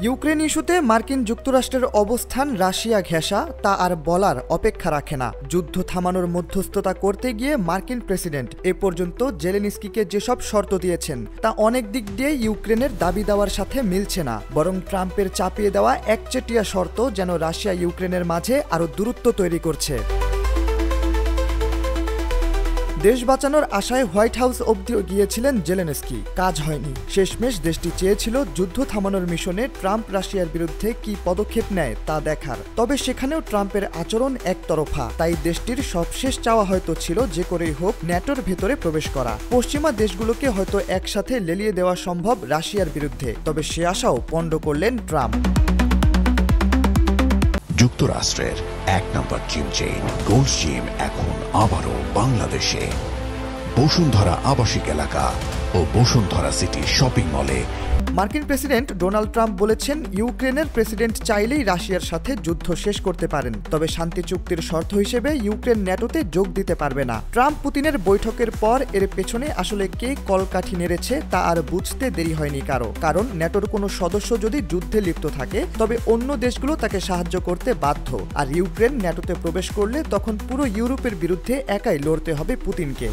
Ukraine ইস্যুতে মার্কিন যুক্তরাষ্ট্রের অবস্থান রাশিয়া ঘেঁষা তা আর বলার অপেক্ষা রাখে না। যুদ্ধ থামানোর মধ্যস্থতা করতে গিয়ে মার্কিন প্রেসিডেন্ট এ পর্যন্ত জেলেনস্কিকে যেসব শর্ত দিয়েছেন তা অনেক দিক দিয়ে ইউক্রেনের দাবি দেওয়ার সাথে মিলছে না, বরং ট্রাম্পের চাপিয়ে দেওয়া একচেটিয়া শর্ত যেন রাশিয়া ইউক্রেনের মাঝে আরও দূরত্ব তৈরি করছে। দেশ বাঁচানোর আশায় হোয়াইট হাউস অবধিও গিয়েছিলেন জেলেনস্কি, কাজ হয়নি। শেষমেশ দেশটি চেয়েছিল যুদ্ধ থামানোর মিশনে ট্রাম্প রাশিয়ার বিরুদ্ধে কি পদক্ষেপ নেয় তা দেখার। তবে সেখানেও ট্রাম্পের আচরণ একতরফা, তাই দেশটির সবশেষ চাওয়া হয়তো ছিল যে করেই হোক ন্যাটোর ভেতরে প্রবেশ করা। পশ্চিমা দেশগুলোকে হয়তো একসাথে লেলিয়ে দেওয়া সম্ভব রাশিয়ার বিরুদ্ধে, তবে সে আশাও পণ্ড করলেন ট্রাম্প। যুক্তরাষ্ট্রের এক নম্বর জিম চেইন গোল্ড জিম এখন আবারও বাংলাদেশে। বসুন্ধরা আবাসিক এলাকা ও বসুন্ধরা সিটি শপিং মলে। মার্কিন প্রেসিডেন্ট ডোনাল্ড ট্রাম্প বলেছেন, ইউক্রেনের প্রেসিডেন্ট চাইলেই রাশিয়ার সাথে যুদ্ধ শেষ করতে পারেন, তবে শান্তি চুক্তির শর্ত হিসেবে ইউক্রেন ন্যাটোতে যোগ দিতে পারবে না। ট্রাম্প পুতিনের বৈঠকের পর এর পেছনে আসলে কে কলকাঠি নেড়েছে তা আর বুঝতে দেরি হয়নি কারো, কারণ ন্যাটোর কোনো সদস্য যদি যুদ্ধে লিপ্ত থাকে তবে অন্য দেশগুলো তাকে সাহায্য করতে বাধ্য, আর ইউক্রেন ন্যাটোতে প্রবেশ করলে তখন পুরো ইউরোপের বিরুদ্ধে একাই লড়তে হবে পুতিনকে।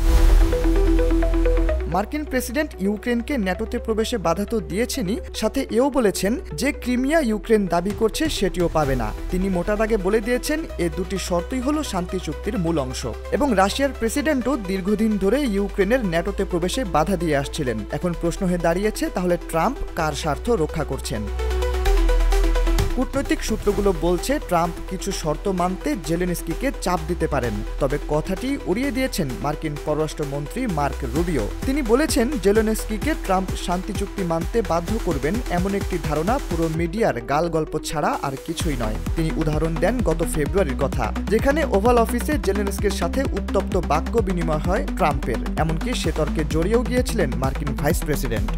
মার্কিন প্রেসিডেন্ট ইউক্রেনকে ন্যাটোতে প্রবেশে বাধা তো দিয়েছেনই, সাথে এও বলেছেন যে ক্রিমিয়া ইউক্রেন দাবি করছে সেটিও পাবে না। তিনি মোটা দাগে বলে দিয়েছেন এ দুটি শর্তই হলো শান্তি চুক্তির মূল অংশ। এবং রাশিয়ার প্রেসিডেন্টও দীর্ঘদিন ধরে ইউক্রেনের ন্যাটোতে প্রবেশে বাধা দিয়ে আসছিলেন। এখন প্রশ্ন হয়ে দাঁড়িয়েছে, তাহলে ট্রাম্প কার স্বার্থ রক্ষা করছেন? কূটনৈতিক সূত্রগুলো বলছে ট্রাম্প কিছু শর্ত মানতে জেলেনস্কিকে চাপ দিতে পারেন, তবে কথাটি উড়িয়ে দিয়েছেন মার্কিন পররাষ্ট্রমন্ত্রী মার্ক রুবিও। তিনি বলেছেন জেলেনস্কিকে ট্রাম্প শান্তি চুক্তি মানতে বাধ্য করবেন এমন একটি ধারণা পুরো মিডিয়ার গালগল্প ছাড়া আর কিছুই নয়। তিনি উদাহরণ দেন গত ফেব্রুয়ারির কথা, যেখানে ওভাল অফিসে জেলেনস্কির সাথে উত্তপ্ত বাক্য বিনিময় হয় ট্রাম্পের, এমনকি সে তর্কে জড়িয়েও গিয়েছিলেন মার্কিন ভাইস প্রেসিডেন্ট।